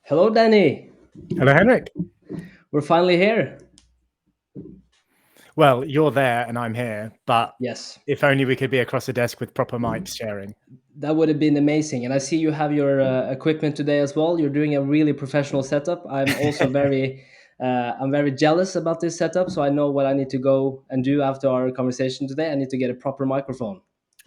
Hello, Danny. Hello, Henrik. We're finally here. Well, you're there and I'm here, but Yes, if only we could be across a desk with proper mics sharing. that would have been amazing. And I see you have your equipment today as well. You're doing a really professional setup. I'm also I'm very jealous about this setup. So I know what I need to go and do after our conversation today. I need to get a proper microphone.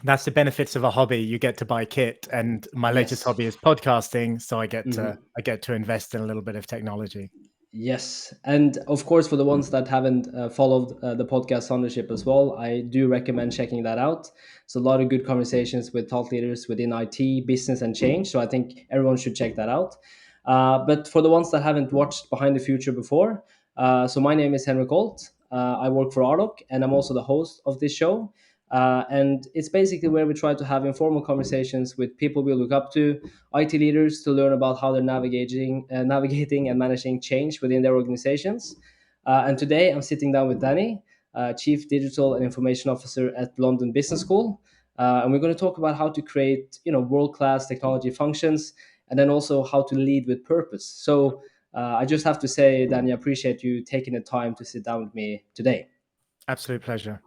That's the benefits of a hobby. You get to buy kit, and my latest Yes. hobby is podcasting, so I get to Mhm. I get to invest in a little bit of technology. Yes, and of course, for the ones that haven't followed the podcast ownership as well, I do recommend checking that out. It's a lot of good conversations with thought leaders within IT, business, and change. So I think everyone should check that out. But for the ones that haven't watched Behind the Future before, so my name is Henrik Alt. I work for Ardoq, and I'm also the host of this show. And it's basically where we try to have informal conversations with people we look up to, IT leaders, to learn about how they're navigating and managing change within their organizations. And today I'm sitting down with Danny, Chief Digital and Information Officer at London Business School. And we're going to talk about how to create, world-class technology functions, and then also how to lead with purpose. So I just have to say, Danny, I appreciate you taking the time to sit down with me today. Absolute pleasure.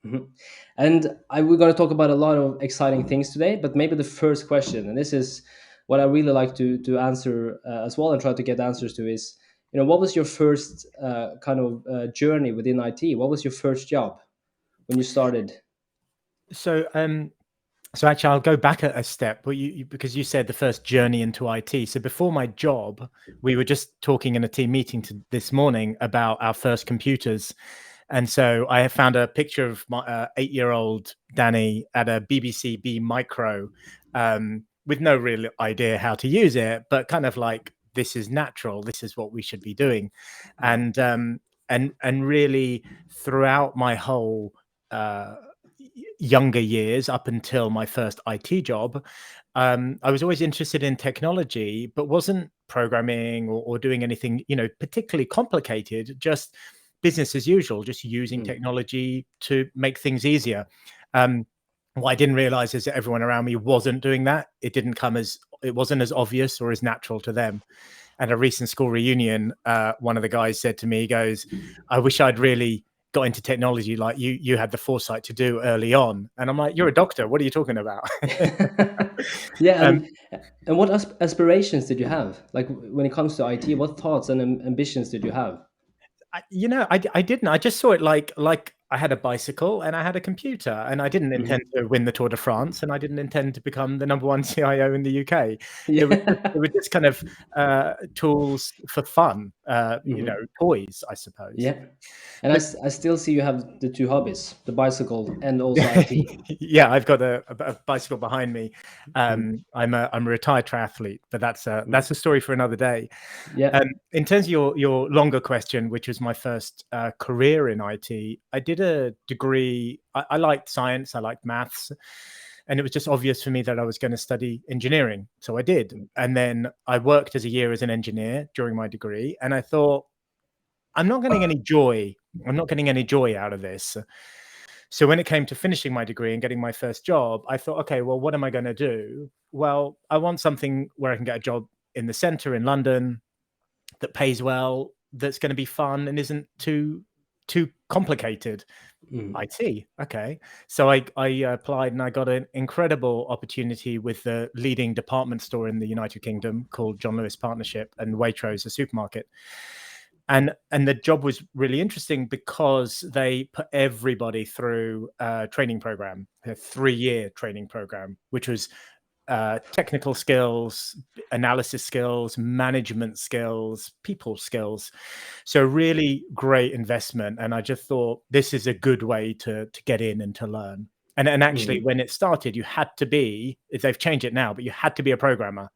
Mhm. And we're going to talk about a lot of exciting things today, but maybe the first question, and this is what I really like to answer as well, and try to get answers to, is, what was your first kind of journey within IT? What was your first job when you started? So, so actually, I'll go back a step, but because you said the first journey into IT. So before my job, we were just talking in a team meeting this morning about our first computers. And so I have found a picture of my 8-year-old Danny at a BBC B Micro, with no real idea how to use it, but kind of like, this is natural. This is what we should be doing. And really throughout my whole uh, younger years, up until my first IT job, I was always interested in technology, but wasn't programming or doing anything, particularly complicated. Just business as usual, just using Mm. technology to make things easier. Um, what I didn't realize is that everyone around me wasn't doing that. It wasn't as obvious or as natural to them. At a recent school reunion, one of the guys said to me, he goes, "I wish I'd really got into technology like you had the foresight to do early on." And I'm like, "You're a doctor. What are you talking about?" Yeah, um, and what aspirations did you have? Like when it comes to IT, what thoughts and ambitions did you have? I didn't. I just saw it like I had a bicycle and I had a computer, and I didn't intend Mhm. to win the Tour de France, and I didn't intend to become the number one CIO in the UK. Yeah. It was just kind of tools for fun, Mhm. toys, I suppose. Yeah. And But I still see you have the two hobbies, the bicycle and also IT. yeah, I've got a bicycle behind me. Mm. I'm a retired triathlete, but that's Mm. a story for another day. Yeah. In terms of your longer question, which was my first career in IT, I did a degree. I liked science, I liked maths, and it was just obvious for me that I was going to study engineering. So I did. And then I worked as a year as an engineer during my degree, and I thought, I'm not getting any joy. I'm not getting any joy out of this. So when it came to finishing my degree and getting my first job, I thought, okay, well, what am I going to do? Well, I want something where I can get a job in the center in London that pays well, that's going to be fun and isn't too complicated. Mm. IT, okay. So I applied and I got an incredible opportunity with the leading department store in the United Kingdom called John Lewis Partnership, and Waitrose, a supermarket. And the job was really interesting because they put everybody through a training program, a 3-year training program, which was technical skills, analysis skills, management skills, people skills. So really great investment. And I just thought this is a good way to get in and to learn. And actually, Mm. when it started, you had to be, they've changed it now, but you had to be a programmer.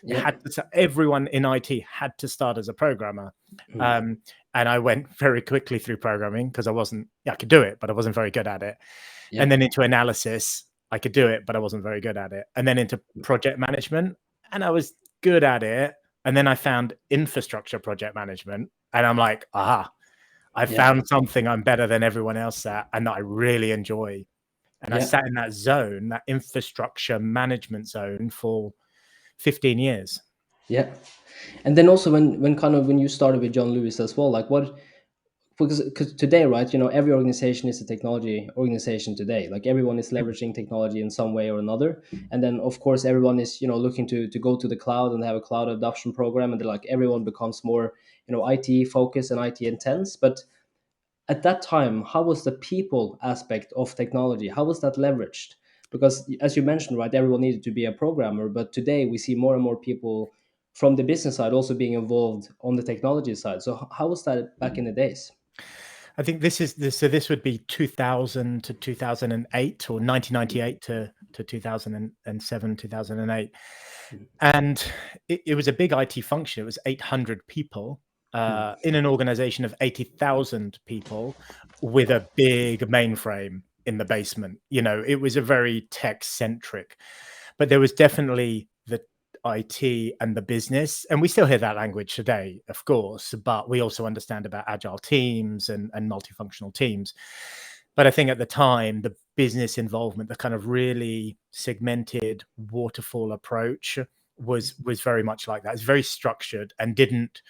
You Yeah. had to, everyone in IT had to start as a programmer. Mm. Um, and I went very quickly through programming because I could do it, but I wasn't very good at it. And Yeah. then into analysis, I could do it, but I wasn't very good at it. And then into project management, and I was good at it. And then I found infrastructure project management, and I'm like, aha, I Yeah. found something I'm better than everyone else at, and that I really enjoy. And I Yeah. sat in that zone, that infrastructure management zone, for 15 years. Yeah. And then also when kind of when you started with John Lewis as well, like what, because today, right, every organization is a technology organization today. Like everyone is leveraging technology in some way or another. And then of course everyone is, looking to go to the cloud and have a cloud adoption program, and they're like everyone becomes more, IT focused and IT intense. But at that time, how was the people aspect of technology? How was that leveraged? Because as you mentioned, right, everyone needed to be a programmer, but today we see more and more people from the business side also being involved on the technology side. So how was that back in the days? I think this would be 2000 to 2008, or 1998 to 2007, 2008. And it was a big IT function. It was 800 people in an organization of 80,000 people with a big mainframe in the basement. It was a very tech centric, but there was definitely the IT and the business. And we still hear that language today, of course, but we also understand about agile teams and multifunctional teams. But I think at the time, the business involvement, the kind of really segmented waterfall approach was very much like that. It's very structured and didn't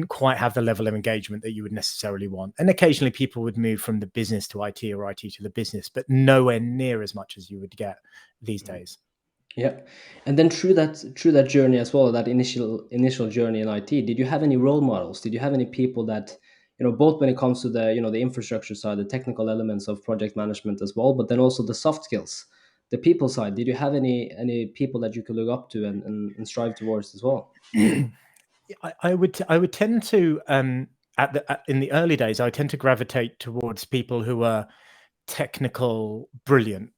quite have the level of engagement that you would necessarily want. And occasionally people would move from the business to IT or IT to the business, but nowhere near as much as you would get these days. Yeah, and then through that journey as well, that initial journey in IT, did you have any role models? Did you have any people that, both when it comes to the the infrastructure side, the technical elements of project management as well, but then also the soft skills, the people side? Did you have any people that you could look up to and strive towards as well? I would tend to in the early days, I would tend to gravitate towards people who are technical, Mm,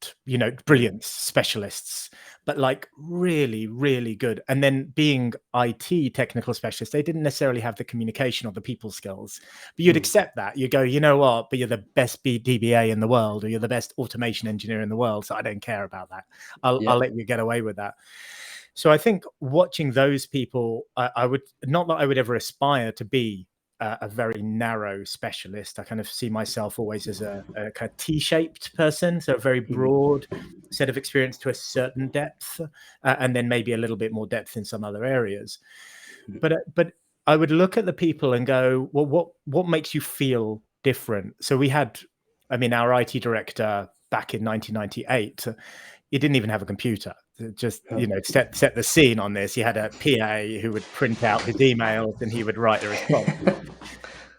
brilliant specialists, but like really, really good. And then being IT technical specialists, they didn't necessarily have the communication or the people skills, but you'd mm, accept that. You go, you know what, but you're the best DBA in the world, or you're the best automation engineer in the world. So I don't care about that. I'll yeah. let you get away with that. So I think watching those people, I would not that I would ever aspire to be a very narrow specialist. I kind of see myself always as a kind of T-shaped person, so a very Mm, broad set of experience to a certain depth, and then maybe a little bit more depth in some other areas. But I would look at the people and go, well, what makes you feel different? So we had, I mean, our IT director back in 1998, he didn't even have a computer. Just yeah. set the scene on this. He had a PA who would print out his emails and he would write a response.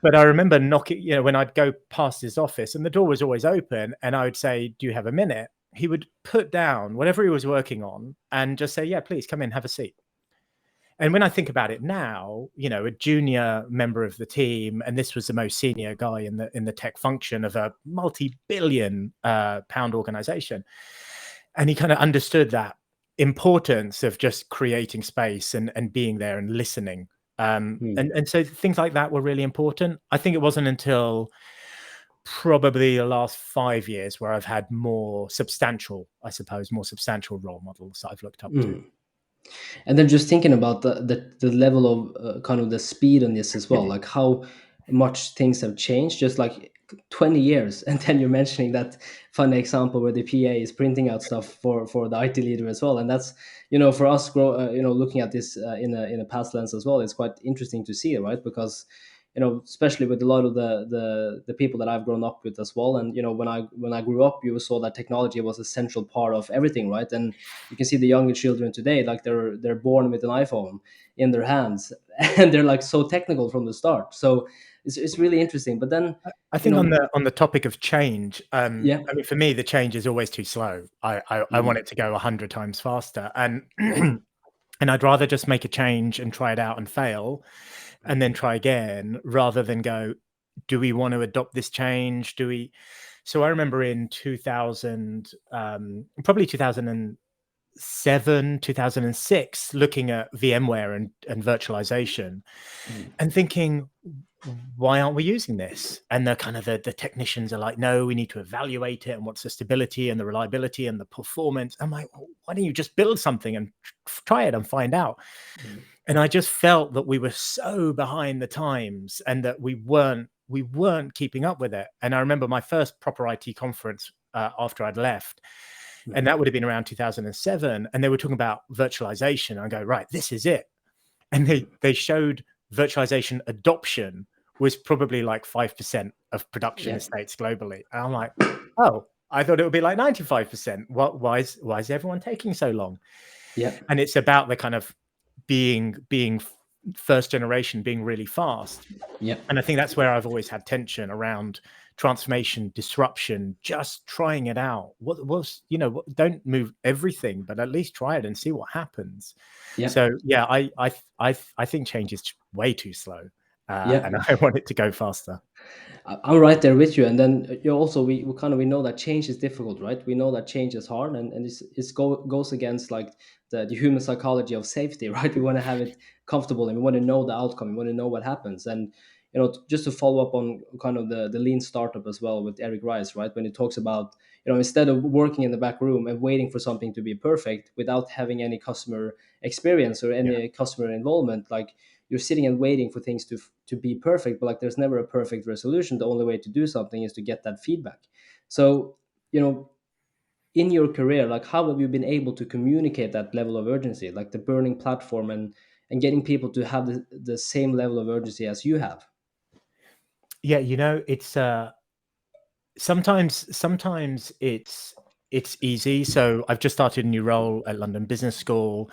But I remember knocking, when I'd go past his office and the door was always open, and I would say, "Do you have a minute?" He would put down whatever he was working on and just say, "Yeah, please come in, have a seat." And when I think about it now, a junior member of the team, and this was the most senior guy in the tech function of a multi-billion pound organization, and he kind of understood that importance of just creating space and being there and listening. Mm. And so things like that were really important. I think it wasn't until probably the last 5 years where I've had more substantial, I suppose, more substantial role models that I've looked up to. Mm. And then just thinking about the level of kind of the speed on this as well, like how much things have changed, just like 20 years. And then you're mentioning that funny example where the PA is printing out stuff for the IT leader as well. And that's, for us, looking at this in a past lens as well, it's quite interesting to see, right? Because especially with a lot of the people that I've grown up with as well. And when I grew up, you saw that technology was a central part of everything, right? And you can see the younger children today, like they're born with an iPhone in their hands, and they're like so technical from the start. So it's really interesting. But then, I you think on know, the topic of change, yeah, I mean, for me, the change is always too slow. I want mm, it to go 100 times faster, and yeah, and I'd rather just make a change and try it out and fail, and then try again, rather than go, do we want to adopt this change? Do we? So I remember in 2000, probably 2007, 2006, looking at VMware and virtualization mm, and thinking, why aren't we using this? And the kind of the technicians are like, no, we need to evaluate it, and what's the stability and the reliability and the performance. I'm like, well, why don't you just build something and try it and find out? mm, And I just felt that we were so behind the times and that we weren't keeping up with it. And I remember my first proper IT conference after I'd left, mm, and that would have been around 2007, and they were talking about virtualization. I go, right, this is it. and they showed virtualization adoption was probably like 5% of production Yeah. estates globally. And I'm like, oh, I thought it would be like 95%. Why is everyone taking so long? Yeah. And it's about the kind of being first generation, being really fast. Yeah. And I think that's where I've always had tension around transformation, disruption, just trying it out. What was, don't move everything, but at least try it and see what happens. Yeah. So yeah, I think change is way too slow, Yeah. and I want it to go faster. I'm right there with you. And then also we know that change is difficult, right? We know that change is hard, and goes against like the human psychology of safety, right? We want to have it comfortable, and we want to know the outcome. We want to know what happens. And just to follow up on kind of the lean startup as well with Eric Rice, right? When he talks about instead of working in the back room and waiting for something to be perfect without having any customer experience or Yeah. any customer involvement, like you're sitting and waiting for things to be perfect, but like there's never a perfect resolution. The only way to do something is to get that feedback. So in your career, like how have you been able to communicate that level of urgency, like the burning platform, and getting people to have the same level of urgency as you have? Yeah, it's sometimes it's easy. So I've just started a new role at London Business School,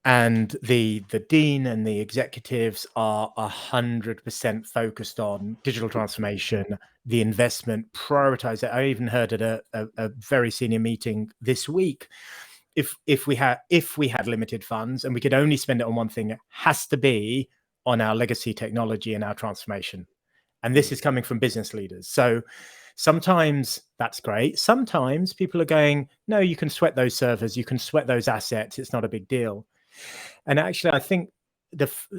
and the dean and the executives are 100% focused on digital transformation, the investment, prioritize it. I even heard at a very senior meeting this week, if we had limited funds and we could only spend it on one thing, it has to be on our legacy technology and our transformation. And this is coming from business leaders. So sometimes that's great. Sometimes people are going, no, you can sweat those servers, you can sweat those assets, it's not a big deal. And actually, I think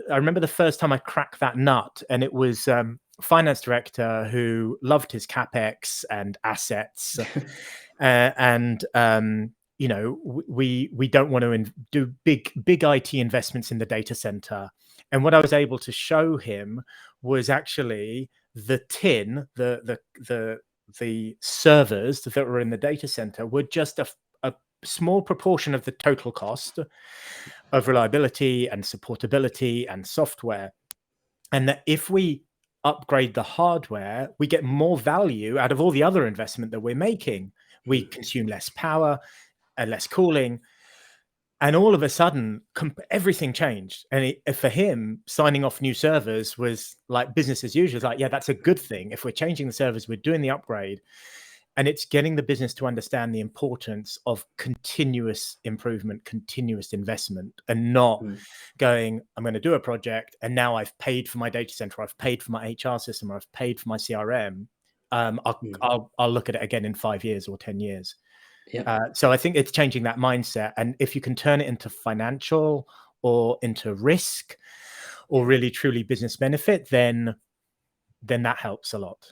I remember the first time I cracked that nut, and it was finance director who loved his capex and assets, and we don't want to do big IT investments in the data center. And what I was able to show him was actually the tin, the servers that were in the data center were just a small proportion of the total cost of reliability and supportability and software. And that if we upgrade the hardware, we get more value out of all the other investment that we're making. We consume less power and less cooling. And all of a sudden, everything changed. And for him, signing off new servers was like business as usual. It's like, yeah, that's a good thing. If we're changing the servers, we're doing the upgrade. And it's getting the business to understand the importance of continuous improvement, continuous investment, and not going, I'm going to do a project and now I've paid for my data center, I've paid for my HR system, or I've paid for my CRM. I'll look at it again in 5 years or 10 years. Yeah. So I think it's changing that mindset. And if you can turn it into financial or into risk or really truly business benefit, then that helps a lot.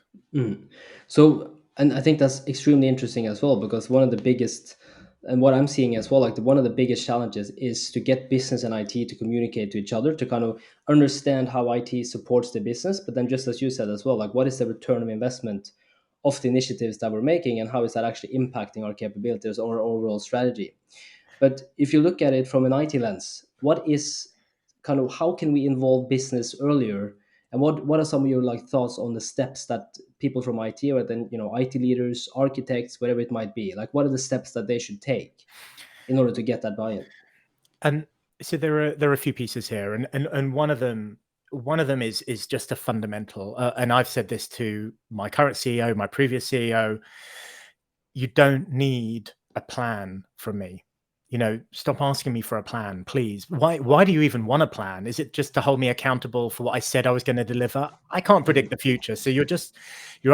So, and I think that's extremely interesting as well, because one of the biggest, and what I'm seeing as well, like one of the biggest challenges is to get business and IT to communicate to each other, to kind of understand how IT supports the business. But then, just as you said as well, like what is the return of investment of the initiatives that we're making, and how is that actually impacting our capabilities or our overall strategy? But if you look at it from an IT lens, what is kind of how can we involve business earlier? And what are some of your like thoughts on the steps that people from IT, or then IT leaders, architects, whatever it might be, like what are the steps that they should take in order to get that buy-in? And so there are a few pieces here, and one of them is just a fundamental. And I've said this to my current CEO, my previous CEO. You don't need a plan from me. Stop asking me for a plan, please. Why do you even want a plan? Is it just to hold me accountable for what I said I was going to deliver? I can't predict the future. So you're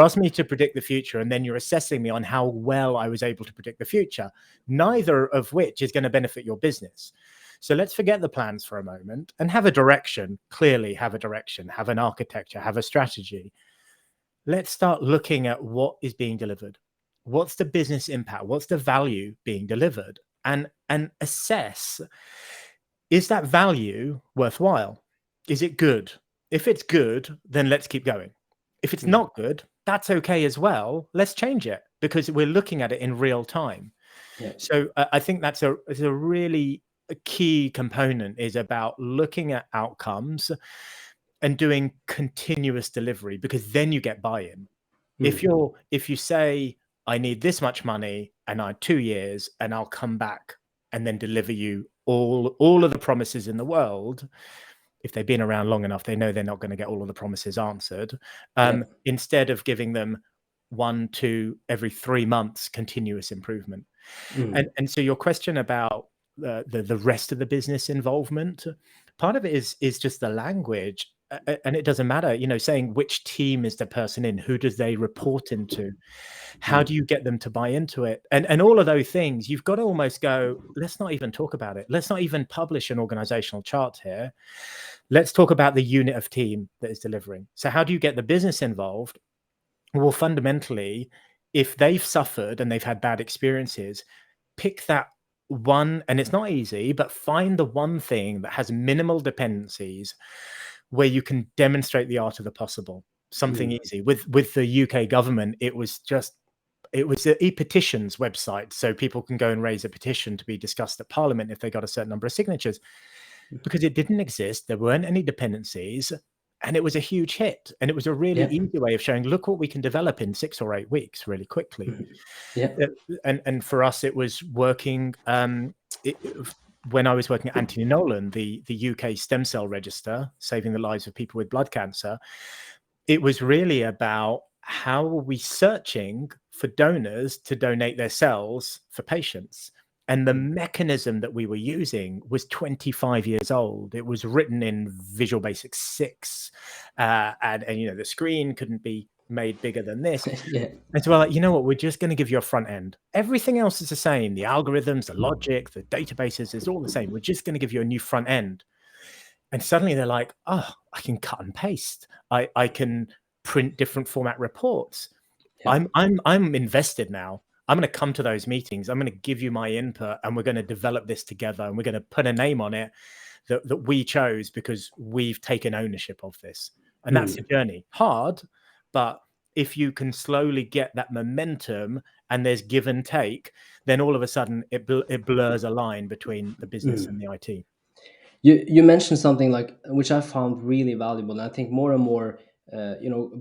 asking me to predict the future, and then you're assessing me on how well I was able to predict the future, neither of which is going to benefit your business. So let's forget the plans for a moment and have a direction. Clearly have a direction, have an architecture, have a strategy. Let's start looking at what is being delivered. What's the business impact? What's the value being delivered? And assess, is that value worthwhile? Is it good? If it's good, then let's keep going. If it's not good, that's okay as well. Let's change it, because we're looking at it in real time. Yeah. So I think that's a really key component is about looking at outcomes and doing continuous delivery, because then you get buy-in. If you say, I need this much money and I 2 years and I'll come back and then deliver you all of the promises in the world, if they've been around long enough, they know they're not going to get all of the promises answered. Instead of giving them 1, 2 every 3 months continuous improvement. And so your question about the rest of the business involvement, part of it is just the language. And it doesn't matter, saying which team is the person in, who does they report into, how do you get them to buy into it, and all of those things. You've got to almost go, let's not even talk about it. Let's not even publish an organizational chart here. Let's talk about the unit of team that is delivering. So how do you get the business involved? Well, fundamentally, if they've suffered and they've had bad experiences, pick that one, and it's not easy, but find the one thing that has minimal dependencies where you can demonstrate the art of the possible. Something easy. With the UK government, it was the e-petitions website, so people can go and raise a petition to be discussed at Parliament if they got a certain number of signatures, because it didn't exist. There weren't any dependencies, and it was a huge hit. And it was a really easy way of showing, look what we can develop in 6 or 8 weeks really quickly. And for us, it was working. When I was working at Anthony Nolan, the UK stem cell register, saving the lives of people with blood cancer, it was really about how are we searching for donors to donate their cells for patients. And the mechanism that we were using was 25 years old. It was written in Visual Basic 6. And the screen couldn't be made bigger than this. And so we're like, you know what, we're just going to give you a front end. Everything else is the same. The algorithms, the logic, the databases is all the same. We're just going to give you a new front end. And suddenly they're like, oh, I can cut and paste. I can print different format reports. I'm invested now. I'm going to come to those meetings. I'm going to give you my input, and we're going to develop this together, and we're going to put a name on it that we chose because we've taken ownership of this. And that's the journey. Hard, but if you can slowly get that momentum and there's give and take, then all of a sudden it blurs a line between the business and the IT. You mentioned something like, which I found really valuable, and I think more and more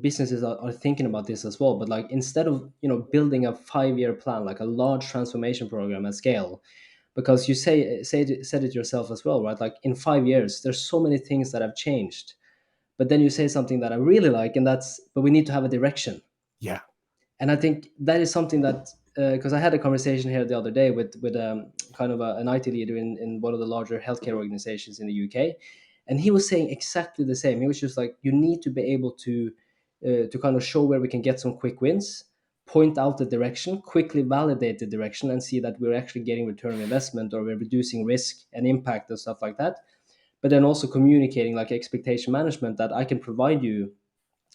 businesses are thinking about this as well. But like, instead of building a 5-year plan, like a large transformation program at scale, because you said it yourself as well, right? Like, in 5 years there's so many things that have changed, but then you say something that I really like, and that's, but we need to have a direction. Yeah. And I think that is something that, because I had a conversation here the other day with kind of an IT leader in one of the larger healthcare organizations in the UK, and he was saying exactly the same. He was just like, you need to be able to kind of show where we can get some quick wins, point out the direction, quickly validate the direction, and see that we're actually getting return on investment, or we're reducing risk and impact and stuff like that. But then also communicating like expectation management, that I can provide you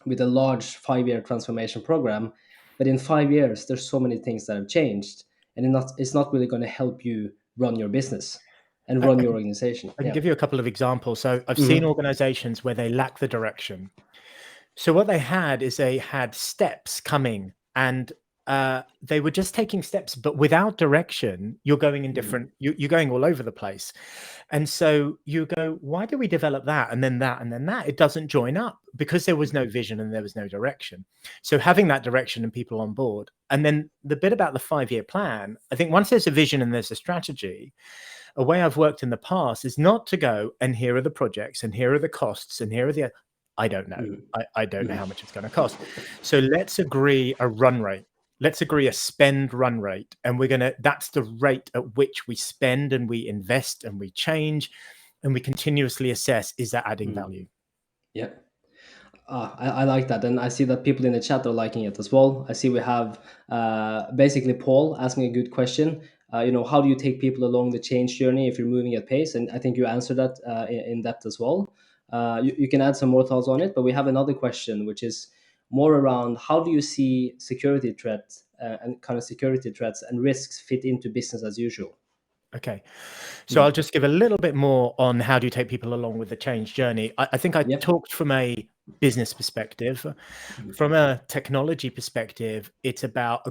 with a large 5-year transformation program, but in 5 years there's so many things that have changed, and it's not really going to help you run your business and run your organization. I can give you a couple of examples. So I've seen organizations where they lack the direction. So what they had is they had steps coming, and they were just taking steps, but without direction. You're going in different, you're going all over the place. And so you go, why do we develop that and then that and then that? It doesn't join up, because there was no vision and there was no direction. So having that direction and people on board. And then the bit about the 5-year plan, I think once there's a vision and there's a strategy, a way I've worked in the past is not to go, and here are the projects and here are the costs and here are the, I don't know. I don't know how much it's going to cost. So let's agree a run rate. Let's agree a spend run rate. And that's the rate at which we spend and we invest and we change, and we continuously assess, is that adding value? Yeah. I like that, and I see that people in the chat are liking it as well. I see we have basically Paul asking a good question. How do you take people along the change journey if you're moving at pace? And I think you answered that in depth as well. You can add some more thoughts on it, but we have another question, which is more around, how do you see security threats and kind of security threats and risks fit into business as usual? Okay. So I'll just give a little bit more on how do you take people along with the change journey. I think I talked from a business perspective. From a technology perspective, it's about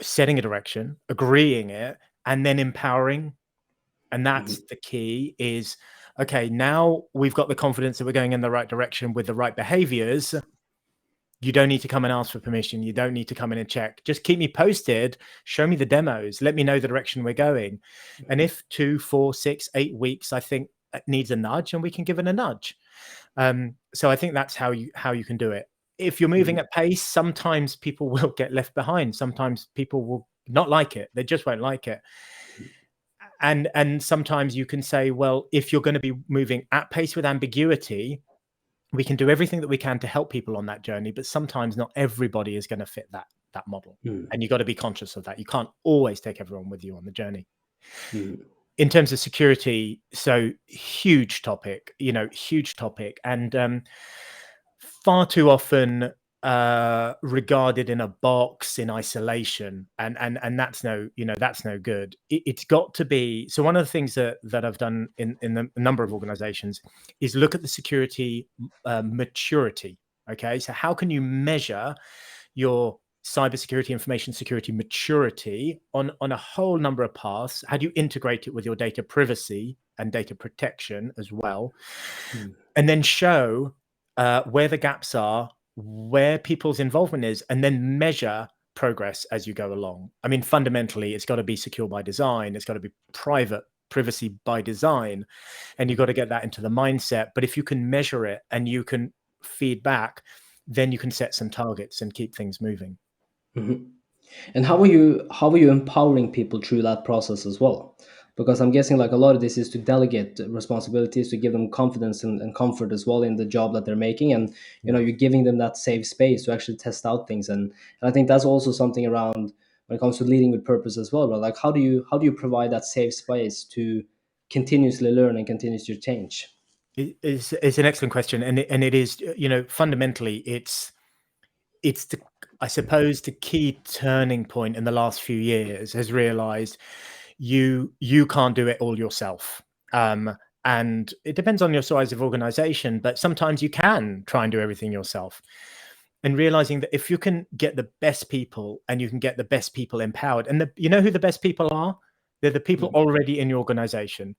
setting a direction, agreeing it, and then empowering And that's the key is, okay, now we've got the confidence that we're going in the right direction with the right behaviors. You don't need to come and ask for permission. You don't need to come in and check. Just keep me posted. Show me the demos. Let me know the direction we're going. And if 2, 4, 6, 8 weeks, I think it needs a nudge, and we can give it a nudge. So I think that's how you can do it. If you're moving at pace, sometimes people will get left behind. Sometimes people will not like it. They just won't like it. And sometimes you can say, well, if you're going to be moving at pace with ambiguity, we can do everything that we can to help people on that journey, but sometimes not everybody is going to fit that model. And you've got to be conscious of that. You can't always take everyone with you on the journey. In terms of security, so huge topic, huge topic, and far too often regarded in a box in isolation, and that's no good. It's got to be. So one of the things that I've done in a number of organizations is look at the security maturity. Okay, so how can you measure your cybersecurity, information security maturity on a whole number of paths? How do you integrate it with your data privacy and data protection as well? And then show where the gaps are, where people's involvement is, and then measure progress as you go along. I mean, fundamentally, it's got to be secure by design. It's got to be privacy by design, and you've got to get that into the mindset. But if you can measure it and you can feed back, then you can set some targets and keep things moving. And how are you empowering people through that process as well? Because I'm guessing like a lot of this is to delegate responsibilities, to give them confidence and comfort as well in the job that they're making, and you're giving them that safe space to actually test out things. And I think that's also something around when it comes to leading with purpose as well. But like how do you provide that safe space to continuously learn and continuously change? It's an excellent question, and it is, fundamentally it's I suppose the key turning point in the last few years has realized you can't do it all yourself. And it depends on your size of organization, but sometimes you can try and do everything yourself. And realizing that if you can get the best people and you can get the best people empowered, and you know who the best people are? They're the people already in your organization.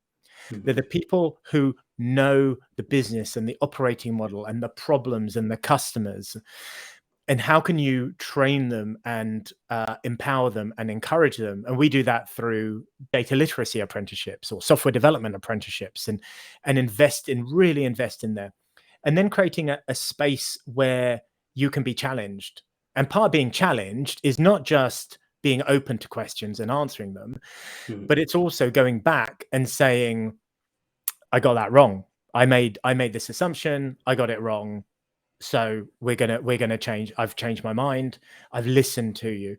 They're the people who know the business and the operating model and the problems and the customers. And how can you train them and empower them and encourage them? And we do that through data literacy apprenticeships or software development apprenticeships, and really invest in there. And then creating a space where you can be challenged. And part of being challenged is not just being open to questions and answering them, but it's also going back and saying, I got that wrong. I made this assumption. I got it wrong. So we're gonna change. I've changed my mind. I've listened to you.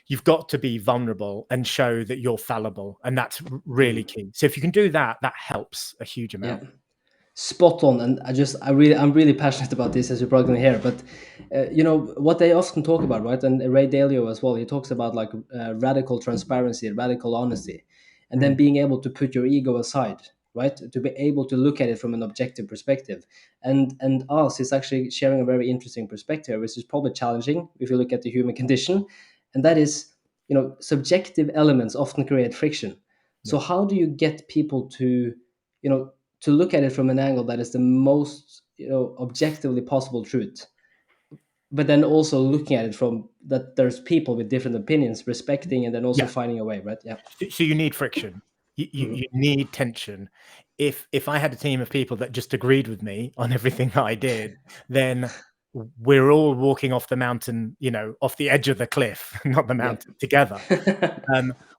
You've got to be vulnerable and show that you're fallible, and that's really key. So if you can do that, that helps a huge amount. Yeah. Spot on. And I'm really passionate about this, as you're probably going to hear. But what they often talk about, right? And Ray Dalio as well, he talks about like radical transparency, radical honesty, and then being able to put your ego aside, right? To be able to look at it from an objective perspective. And us is actually sharing a very interesting perspective, which is probably challenging if you look at the human condition, and that is, subjective elements often create friction. So how do you get people to, to look at it from an angle that is the most, objectively possible truth, but then also looking at it from that there's people with different opinions, respecting, and then also finding a way, right? Yeah. So you need friction. You need tension. If I had a team of people that just agreed with me on everything that I did, then we're all walking off the mountain, off the edge of the cliff, not the mountain, together.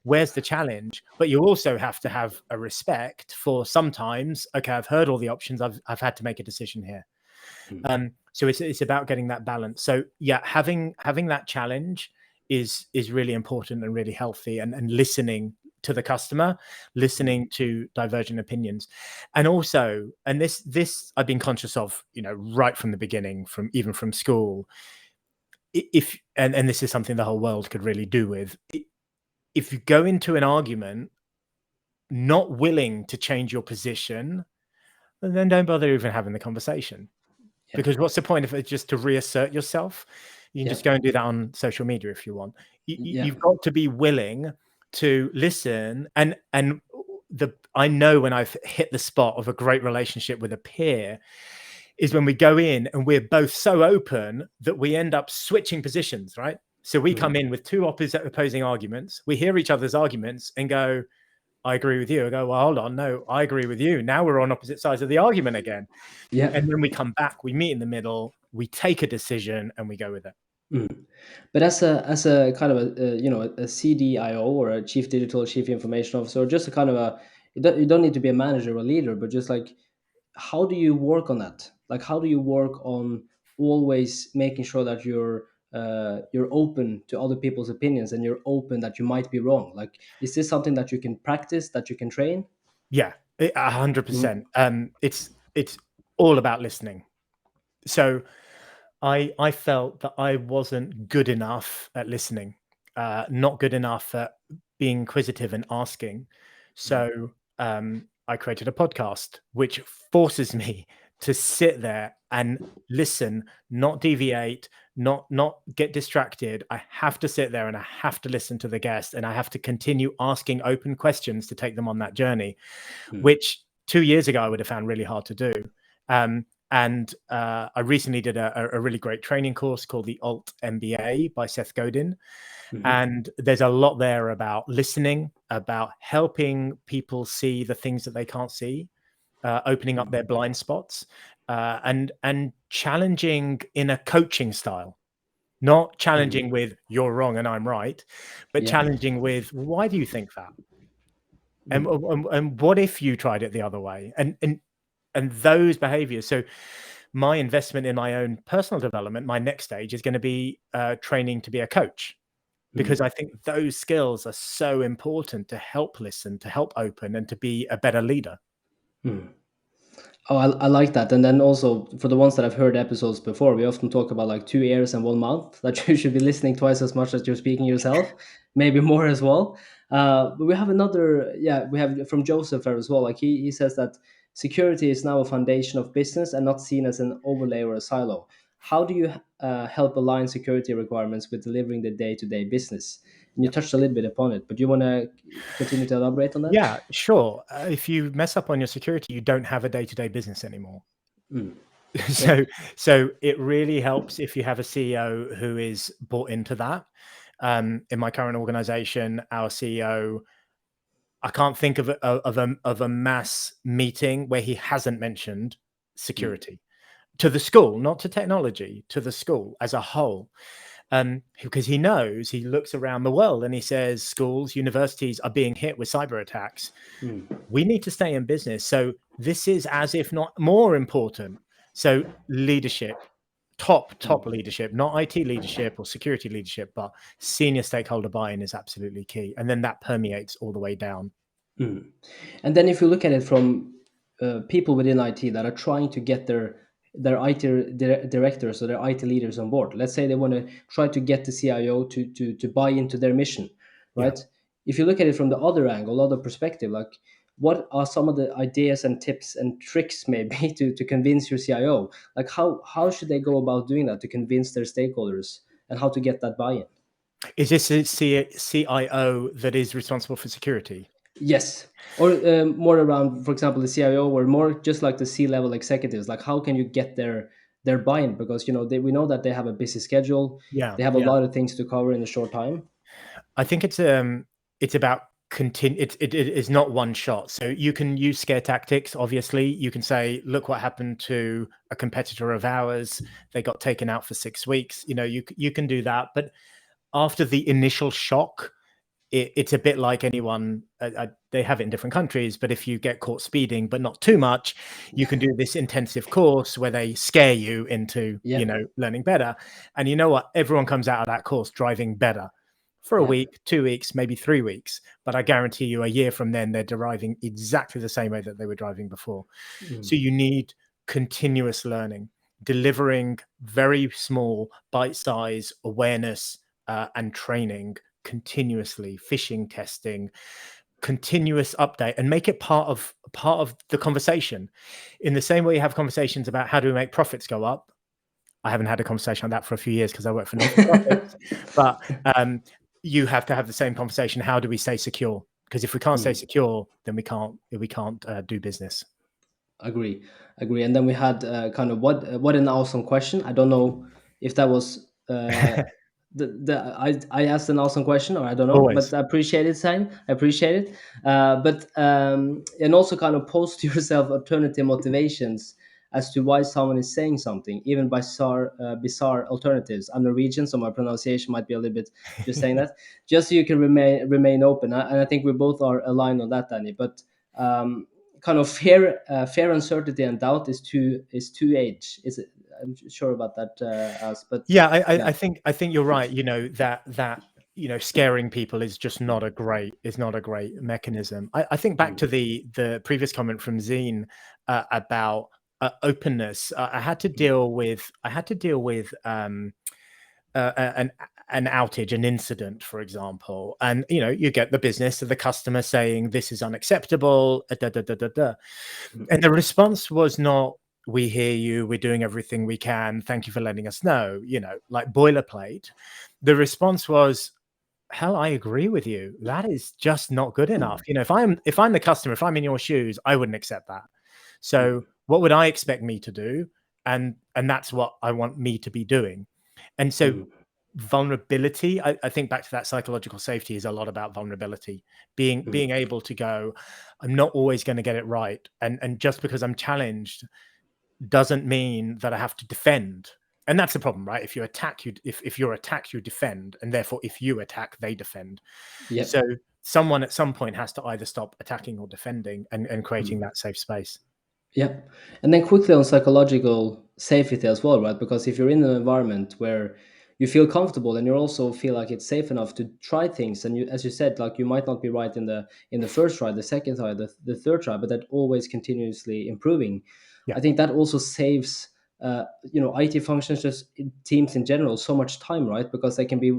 Where's the challenge? But you also have to have a respect for sometimes, okay, I've heard all the options. I've had to make a decision here. So it's about getting that balance. So yeah, having that challenge is really important and really healthy, and listening to the customer, listening to divergent opinions. And also, and this I've been conscious of, right from the beginning, from school, and this is something the whole world could really do with, if you go into an argument not willing to change your position, then don't bother even having the conversation. Because what's the point of it just to reassert yourself? You can just go and do that on social media if you want. You've got to be willing to listen. And I know when I've hit the spot of a great relationship with a peer is when we go in and we're both so open that we end up switching positions, right? So we come in with two opposing arguments. We hear each other's arguments and go, I agree with you. I go, well, hold on. No, I agree with you. Now we're on opposite sides of the argument again. Yeah. And then we come back, we meet in the middle, we take a decision and we go with it. But as a kind of a CDIO, or a chief information officer, or just a kind of a, you don't need to be a manager or a leader, but just like, how do you work on that? Like, how do you work on always making sure that you're open to other people's opinions, and you're open that you might be wrong? Like, is this something that you can practice, that you can train? Yeah, 100%. It's all about listening. So I felt that I wasn't good enough at listening, not good enough at being inquisitive and asking. So I created a podcast, which forces me to sit there and listen, not deviate, not get distracted. I have to sit there and I have to listen to the guest, and I have to continue asking open questions to take them on that journey, which 2 years ago I would have found really hard to do. And I recently did a really great training course called the Alt Mba by Seth Godin. And there's a lot there about listening, about helping people see the things that they can't see, opening up their blind spots, and challenging in a coaching style. Not challenging with you're wrong and I'm right, but Yeah. challenging with why do you think that? And what if you tried it the other way? And those behaviors. So my investment in my own personal development, my next stage is going to be training to be a coach, because I think those skills are so important to help listen, to help open, and to be a better leader. Oh, I like that. And then also, for the ones that have heard episodes before, we often talk about like 2 ears and 1 mouth, that you should be listening twice as much as you're speaking yourself, maybe more as well. But we have another, yeah, we have from Joseph as well. Like, he says that security is now a foundation of business and not seen as an overlay or a silo. How do you help align security requirements with delivering the day-to-day business? And you touched a little bit upon it, but do you want to continue to elaborate on that? Yeah, sure. If you mess up on your security, you don't have a day-to-day business anymore. Yeah. So it really helps if you have a CEO who is bought into that. In my current organization, our CEO, I can't think of a mass meeting where he hasn't mentioned security to the school, not to technology, to the school as a whole. Because he knows, he looks around the world and he says schools, universities are being hit with cyber attacks. We need to stay in business. So this is as if not more important. So leadership, top leadership, not IT leadership or security leadership, but senior stakeholder buy-in is absolutely key. And then that permeates all the way down. And then if you look at it from people within IT that are trying to get their directors or their IT leaders on board. Let's say they want to try to get the CIO to buy into their mission, Yeah. right? If you look at it from the other angle, other perspective, like, what are some of the ideas and tips and tricks maybe to convince your CIO? Like, how should they go about doing that to convince their stakeholders, and how to get that buy-in? Is this a CIO that is responsible for security? Yes, or more around, for example, the CIO, or more just like the C-level executives. Like, how can you get their buy-in? Because we know that they have a busy schedule. Yeah. They have a lot of things to cover in a short time. I think it's about continue. It is not one shot. So you can use scare tactics. Obviously, you can say, "Look what happened to a competitor of ours. They got taken out for 6 weeks." You know, you can do that. But after the initial shock, it's a bit like anyone. They have it in different countries. But if you get caught speeding, but not too much, you can do this intensive course where they scare you into Yeah, learning better. And you know what? Everyone comes out of that course driving better. For a yeah. week, 2 weeks, maybe 3 weeks. But I guarantee you a year from then, they're driving exactly the same way that they were driving before. So you need continuous learning, delivering very small bite-size awareness and training continuously, phishing testing, continuous update, and make it part of the conversation. In the same way you have conversations about how do we make profits go up. I haven't had a conversation on that for a few years because I work for non-for-profits. But you have to have the same conversation. How do we stay secure? Because if we can't stay secure, then we can't do business. Agree. And then we had kind of what an awesome question. I don't know if that was I asked an awesome question, or I don't know, but Always. I appreciate it, Sein. I appreciate it. But and also kind of post to yourself alternative motivations as to why someone is saying something, even bizarre alternatives. I'm Norwegian, so my pronunciation might be a little bit just saying that, just so you can remain open. And I think we both are aligned on that, Danny. But kind of fear, uncertainty, and doubt is two age. Is it? I'm sure about that, as but Yeah, yeah. I think you're right. That scaring people is just not a great mechanism. I think back to the previous comment from Zine about openness. I had to deal with an outage, an incident, for example, and you get the business of the customer saying this is unacceptable, da, da, da, da, da. And the response was not, we hear you, we're doing everything we can, thank you for letting us know, like boilerplate. The response was, hell, I agree with you, that is just not good enough. If I'm the customer, if I'm in your shoes, I wouldn't accept that. So what would I expect me to do? And that's what I want me to be doing. And so vulnerability, I think back to that psychological safety, is a lot about vulnerability, being able to go, I'm not always going to get it right, and just because I'm challenged doesn't mean that I have to defend. And that's the problem, right? If you attack, if you're attacked, you defend, and therefore if you attack, they defend. Yep. So someone at some point has to either stop attacking or defending, and creating that safe space. Yeah. And then quickly on psychological safety as well, right? Because if you're in an environment where you feel comfortable and you also feel like it's safe enough to try things, and you, as you said, like you might not be right in the first try, the second try, the third try, but that always continuously improving. Yeah. I think that also saves IT functions, just teams in general, so much time, right? Because they can be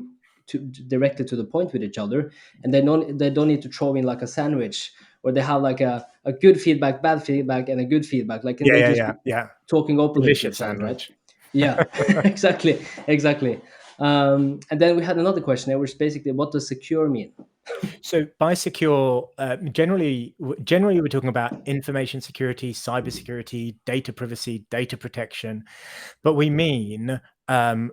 directly to the point with each other, and they don't need to throw in like a sandwich where they have like a good feedback, bad feedback, and a good feedback. Like, can Yeah, they yeah, just yeah, be yeah. talking openly to Delicious each other, right? sandwich. Yeah, exactly. And then we had another question there, which basically, what does secure mean? So by secure, generally we're talking about information security, cybersecurity, data privacy, data protection, but we mean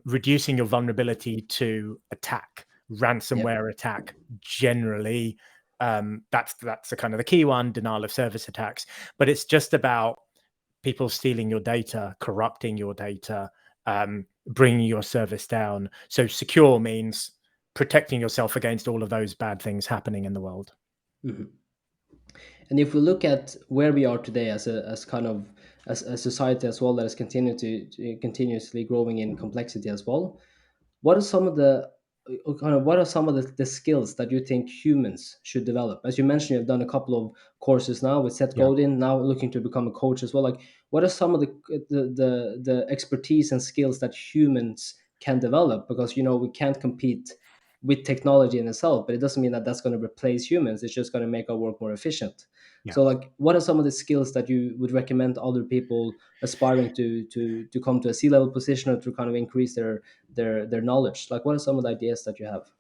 reducing your vulnerability to attack, Yeah. ransomware attack. Generally, that's the kind of the key one, denial of service attacks. But it's just about people stealing your data, corrupting your data, bringing your service down. So secure means protecting yourself against all of those bad things happening in the world. Mhm. And if we look at where we are today as kind of as a society as well, that is continuously growing in complexity as well, what are some of the skills that you think humans should develop? As you mentioned, you've done a couple of courses now with Seth Yeah. Godin, now looking to become a coach as well. Like, what are some of the expertise and skills that humans can develop? Because we can't compete with technology in itself, but it doesn't mean that that's going to replace humans. It's just going to make our work more efficient. Yeah. So, like, what are some of the skills that you would recommend other people aspiring to come to a C-level position, or to kind of increase their knowledge? Like, what are some of the ideas that you have?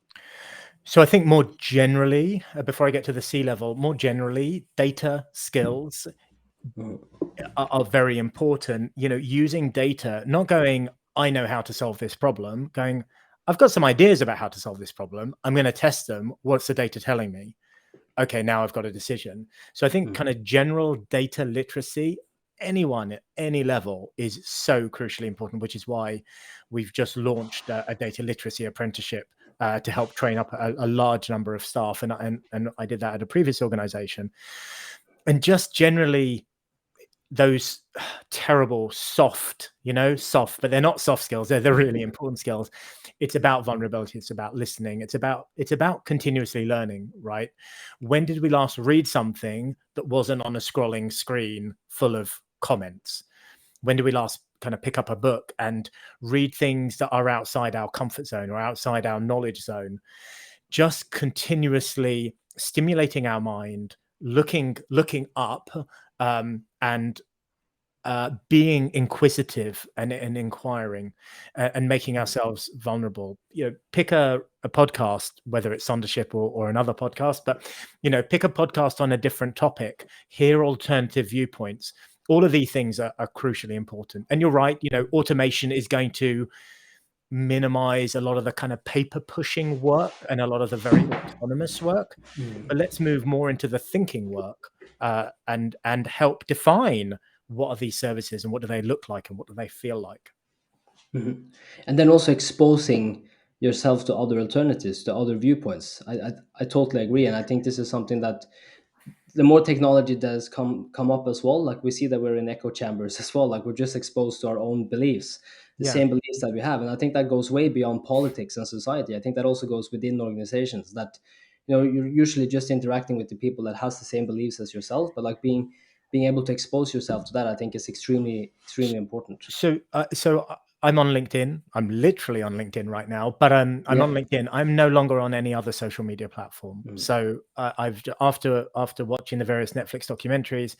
So I think more generally, before I get to the C level, more generally, data skills Mhm. are very important. Using data, not going, I know how to solve this problem, going, I've got some ideas about how to solve this problem. I'm going to test them. What's the data telling me? Okay, now I've got a decision. So I think kind of general data literacy, anyone at any level, is so crucially important, which is why we've just launched a data literacy apprenticeship to help train up a large number of staff. And I did that at a previous organization. And just generally, those terrible soft, but they're not soft skills. They're the really important skills. It's about vulnerability. It's about listening. It's about continuously learning, right? When did we last read something that wasn't on a scrolling screen full of comments? When did we last kind of pick up a book and read things that are outside our comfort zone or outside our knowledge zone? Just continuously stimulating our mind, looking up, and being inquisitive and inquiring, and making ourselves vulnerable. Pick a podcast, whether it's Sondership or another podcast, but pick a podcast on a different topic, hear alternative viewpoints. All of these things are crucially important. And you're right, automation is going to minimize a lot of the kind of paper pushing work and a lot of the very autonomous work. But let's move more into the thinking work, and help define what are these services and what do they look like and what do they feel like. And then also exposing yourself to other alternatives, to other viewpoints. I totally agree, and I think this is something that the more technology does come up as well, like we see that we're in echo chambers as well, like we're just exposed to our own beliefs, the Yeah. same beliefs that we have. And I think that goes way beyond politics and society. I think that also goes within organizations, that you're usually just interacting with the people that has the same beliefs as yourself, but like being able to expose yourself to that, I think is extremely important. So I'm on LinkedIn. I'm literally on LinkedIn right now, but I'm Yeah. on LinkedIn. I'm no longer on any other social media platform. So I've after watching the various Netflix documentaries,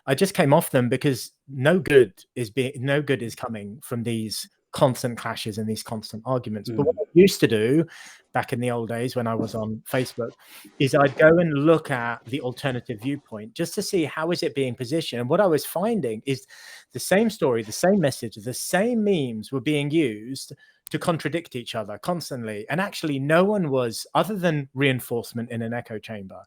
I just came off them because no good is coming from these constant clashes and these constant arguments. But what I used to do back in the old days when I was on Facebook is I'd go and look at the alternative viewpoint just to see how is it being positioned. And what I was finding is the same story, the same message, the same memes were being used to contradict each other constantly. And actually no one was, other than reinforcement in an echo chamber,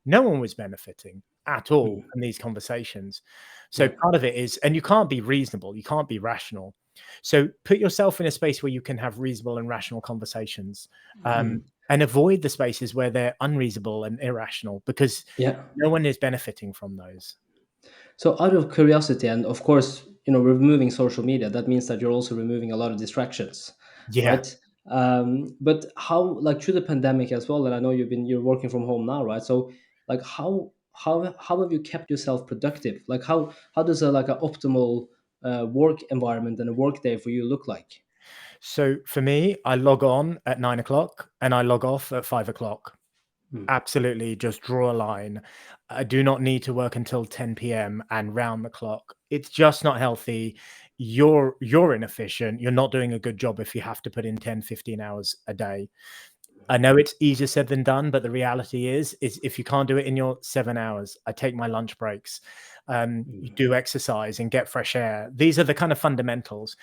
no one was benefiting at all from these conversations. So part of it is, and you can't be reasonable, you can't be rational. So put yourself in a space where you can have reasonable and rational conversations, and avoid the spaces where they're unreasonable and irrational, because Yeah. no one is benefiting from those. So out of curiosity, and of course, removing social media, that means that you're also removing a lot of distractions, Yeah. right? But how, like through the pandemic as well, and I know you're working from home now, right? So like how have you kept yourself productive? Like how does a like an optimal work environment and a work day for you look like? So for me, I log on at 9 o'clock and I log off at 5 o'clock. Absolutely, just draw a line. I do not need to work until 10 p.m. and round the clock. It's just not healthy. You're inefficient. You're not doing a good job if you have to put in 10, 15 hours a day. I know it's easier said than done, but the reality is if you can't do it in your 7 hours, I take my lunch breaks. You do exercise and get fresh air. These are the kind of fundamentals.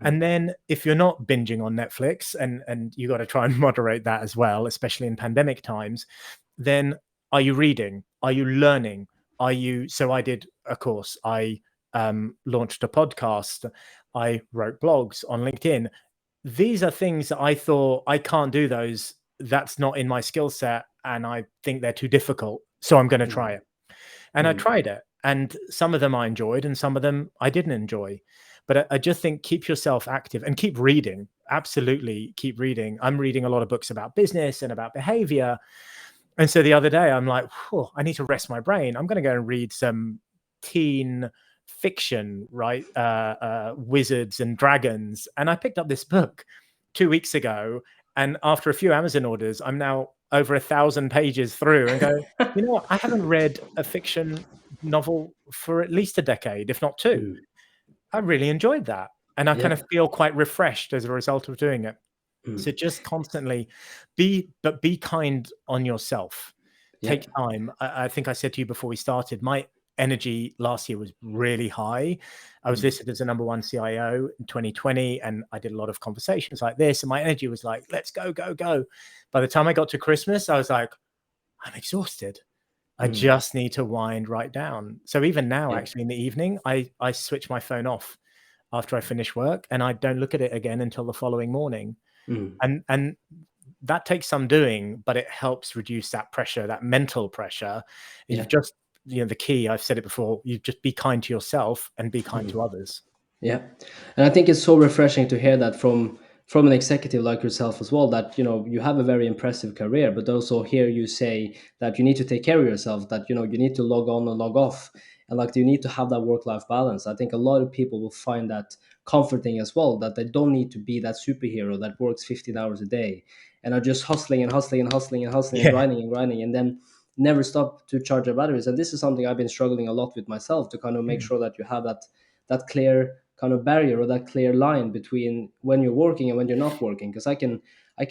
And then if you're not binging on Netflix, and you got to try and moderate that as well, especially in pandemic times, then are you reading? Are you learning? So I did a course. I launched a podcast. I wrote blogs on LinkedIn. These are things that I thought I can't do those. That's not in my skill set. And I think they're too difficult. So I'm going to try it. And I tried it. And some of them I enjoyed and some of them I didn't enjoy. But I just think keep yourself active and keep reading. Absolutely keep reading. I'm reading a lot of books about business and about behavior. And so the other day I'm like, I need to rest my brain. I'm going to go and read some teen fiction, right? Wizards and dragons. And I picked up this book 2 weeks ago. And after a few Amazon orders, I'm now over 1,000 pages through and go, you know what? I haven't read a fiction novel for at least a decade, if not two. I really enjoyed that. And I kind Yeah. of feel quite refreshed as a result of doing it. So just constantly be kind on yourself. Yeah. Take time. I think I said to you before we started, my energy last year was really high. I was listed as the #1 CIO in 2020, and I did a lot of conversations like this. And my energy was like, let's go, go, go. By the time I got to Christmas, I was like, I'm exhausted. I just need to wind right down. So even now, Yeah. actually, in the evening, I switch my phone off after I finish work, and I don't look at it again until the following morning. And that takes some doing, but it helps reduce that pressure, that mental pressure. And Yeah. you've just, the key, I've said it before, you just be kind to yourself and be kind to others. Yeah, and I think it's so refreshing to hear that from an executive like yourself as well. That you have a very impressive career, but also hear you say that you need to take care of yourself. That you need to log on and log off, and like you need to have that work-life balance. I think a lot of people will find that comforting as well. That they don't need to be that superhero that works 15 hours a day and are just hustling and hustling and hustling and hustling Yeah. and grinding, and then never stop to charge their batteries. And this is something I've been struggling a lot with myself, to kind of make sure that you have that that clear kind of barrier or that clear line between when you're working and when you're not working. Because I can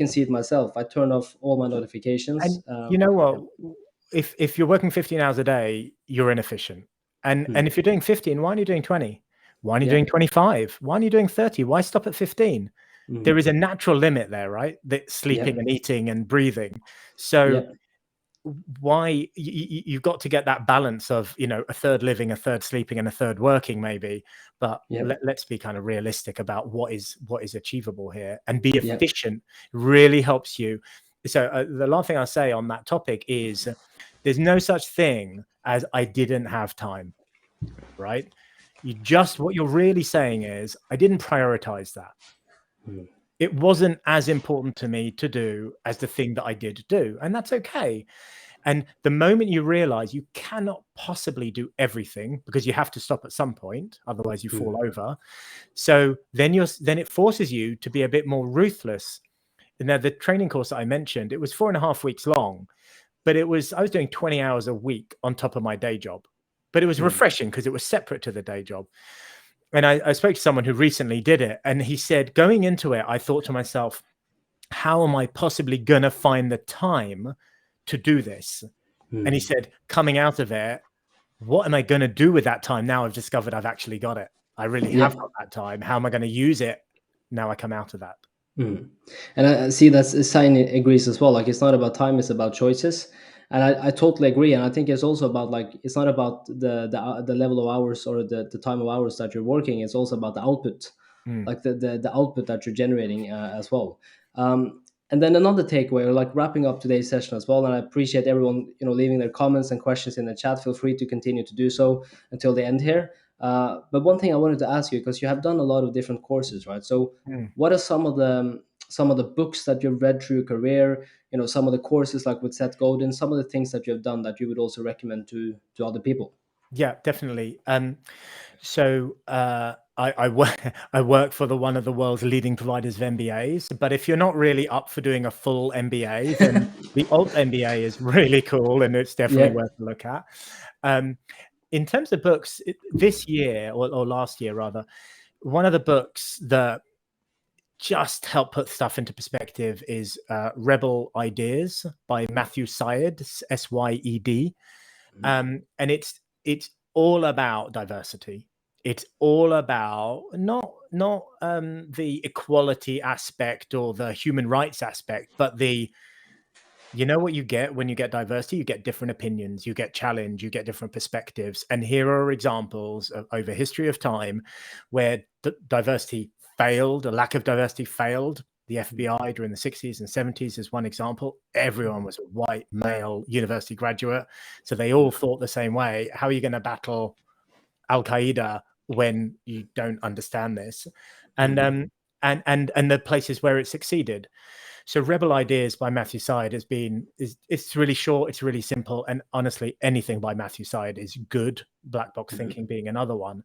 see it myself. I turn off all my notifications. And you know Yeah. what? If you're working 15 hours a day, you're inefficient. And if you're doing 15, why aren't you doing 20? Why aren't you Yeah. doing 25? Why aren't you doing 30? Why stop at 15? There is a natural limit there, right? That Yeah. sleeping and eating and breathing. So Yeah. why you've got to get that balance of, you know, a third living, a third sleeping, and a third working, maybe. But Yeah. let's be kind of realistic about what is achievable here, and be Yeah. efficient really helps you. So the last thing I'll say on that topic is there's no such thing as I didn't have time, right? What you're really saying is I didn't prioritize that. It wasn't as important to me to do as the thing that I did do, and that's okay. And the moment you realize you cannot possibly do everything, because you have to stop at some point, otherwise you fall over. So then it forces you to be a bit more ruthless. And now the training course that I mentioned, it was 4.5 weeks long, but I was doing 20 hours a week on top of my day job. But it was refreshing because it was separate to the day job. And I spoke to someone who recently did it, and he said, going into it, I thought to myself, how am I possibly going to find the time to do this? And he said, coming out of it, what am I going to do with that time? Now I've discovered I've actually got it. I really Yeah. have got that time. How am I going to use it now I come out of that? And I see that Sign agrees as well. Like, it's not about time; it's about choices. And I totally agree. And I think it's also about, like, it's not about the level of hours or the time of hours that you're working. It's also about the output, like the output that you're generating as well. And then another takeaway, or like wrapping up today's session as well. And I appreciate everyone, leaving their comments and questions in the chat. Feel free to continue to do so until the end here. But one thing I wanted to ask you, because you have done a lot of different courses, right? So what are some of the books that you've read through your career, some of the courses, like with Seth Godin, some of the things that you've done that you would also recommend to other people? Yeah, definitely. So I work I work for one of the world's leading providers of MBAs. But if you're not really up for doing a full MBA, then the Alt Mba is really cool, and it's definitely Yeah. worth a look at. In terms of books, this year, or last year rather, one of the books that just help put stuff into perspective is Rebel Ideas by Matthew Syed, Syed. And it's all about diversity. It's all about not the equality aspect or the human rights aspect, but you know what you get when you get diversity? You get different opinions, you get challenge, you get different perspectives. And here are examples over history of time where diversity failed, a lack of diversity failed. The FBI during the 60s and 70s is one example. Everyone was a white male university graduate, so they all thought the same way. How are you going to battle Al Qaeda when you don't understand this? And and the places where it succeeded. So Rebel Ideas by Matthew Syed it's really short, it's really simple, and honestly, anything by Matthew Syed is good. Black Box Thinking being another one.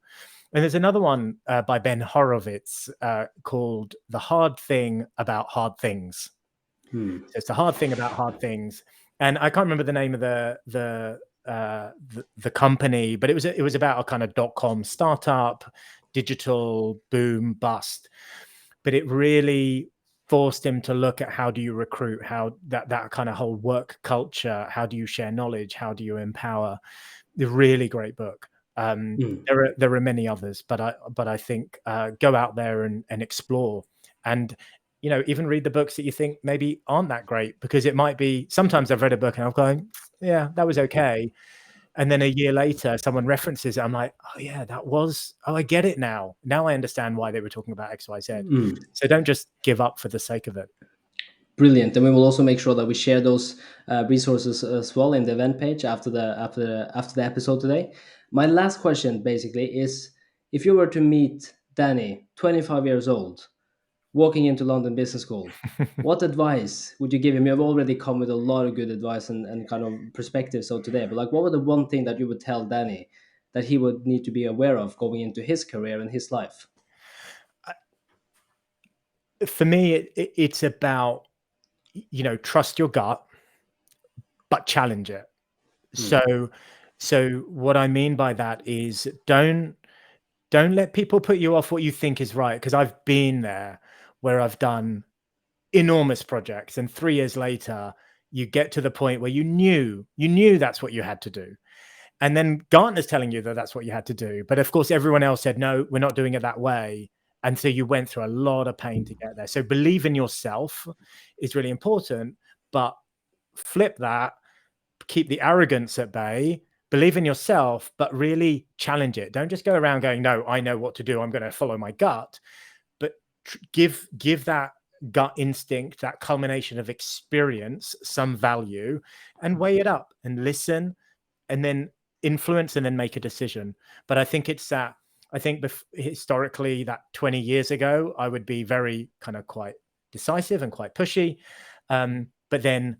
And there's another one by Ben Horowitz called The Hard Thing About Hard Things. So it's the hard thing about hard things. And I can't remember the name of the company, but it was about a kind of .com startup, digital boom bust. But it really forced him to look at how do you recruit, how that kind of whole work culture, how do you share knowledge, how do you empower. A really great book. There are many others, but I think go out there and explore, and even read the books that you think maybe aren't that great, because it might be, sometimes I've read a book and I'm going, yeah, that was okay, and then a year later someone references it, I'm like, oh yeah, I get it now I understand why they were talking about XYZ. So don't just give up for the sake of it. Brilliant. And we will also make sure that we share those resources as well in the event page after the episode today. My last question basically is, if you were to meet Danny, 25 years old, walking into London Business School, what advice would you give him? You have already come with a lot of good advice and kind of perspective so today, but like, what would the one thing that you would tell Danny that he would need to be aware of going into his career and his life? For me, it's about, trust your gut, but challenge it. So what I mean by that is, don't Don't let people put you off what you think is right, because I've been there where I've done enormous projects, and 3 years later you get to the point where you knew that's what you had to do, and then Gartner's telling you that that's what you had to do, but of course everyone else said no, we're not doing it that way, and so you went through a lot of pain to get there. So believe in yourself is really important, but flip that, keep the arrogance at bay, believe in yourself, but really challenge it. Don't just go around going, no, I know what to do, I'm going to follow my gut, but give that gut instinct, that culmination of experience, some value, and weigh it up and listen, and then influence, and then make a decision. But I think it's that, I think historically, that 20 years ago, I would be very kind of quite decisive and quite pushy. But then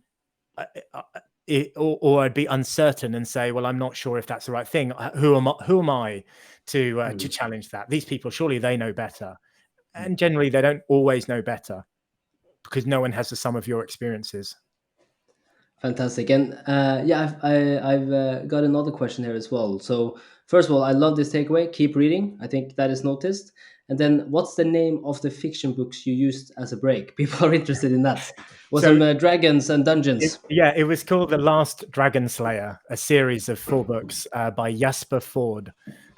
or I'd be uncertain and say, well, I'm not sure if that's the right thing. Who am I to challenge that? These people, surely they know better. And generally they don't always know better, because no one has the sum of your experiences. Fantastic. And yeah, I've got another question here as well. So first of all, I love this takeaway. Keep reading. I think that is noticed. And then, what's the name of the fiction books you used as a break? People are interested in that. Was So them Dragons and Dungeons? it was called The Last Dragon Slayer, a series of 4 books by Jasper Ford.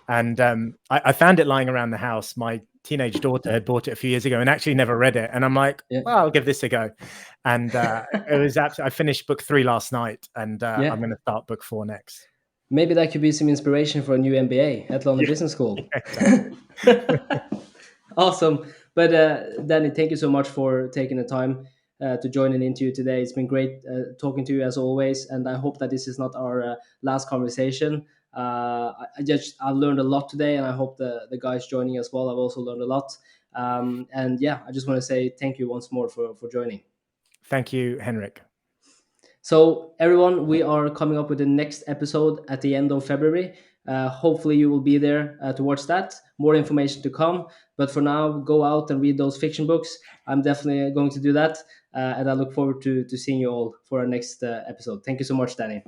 And I found it lying around the house. My teenage daughter had bought it a few years ago and actually never read it. And I'm like, Yeah. well, I'll give this a go. And it was I finished book 3 last night, and Yeah. I'm going to start book 4 next. Maybe that could be some inspiration for a new MBA at London Business School. Exactly. Awesome. But Danny, thank you so much for taking the time to join an interview today. It's been great talking to you as always, and I hope that this is not our last conversation. I've learned a lot today, and I hope the guys joining as well have also learned a lot. And yeah, I just want to say thank you once more for joining. Thank you, Henrik. So, everyone, we are coming up with the next episode at the end of February. Hopefully, you will be there to watch that. More information to come. But for now, go out and read those fiction books. I'm definitely going to do that. And I look forward to seeing you all for our next episode. Thank you so much, Danny.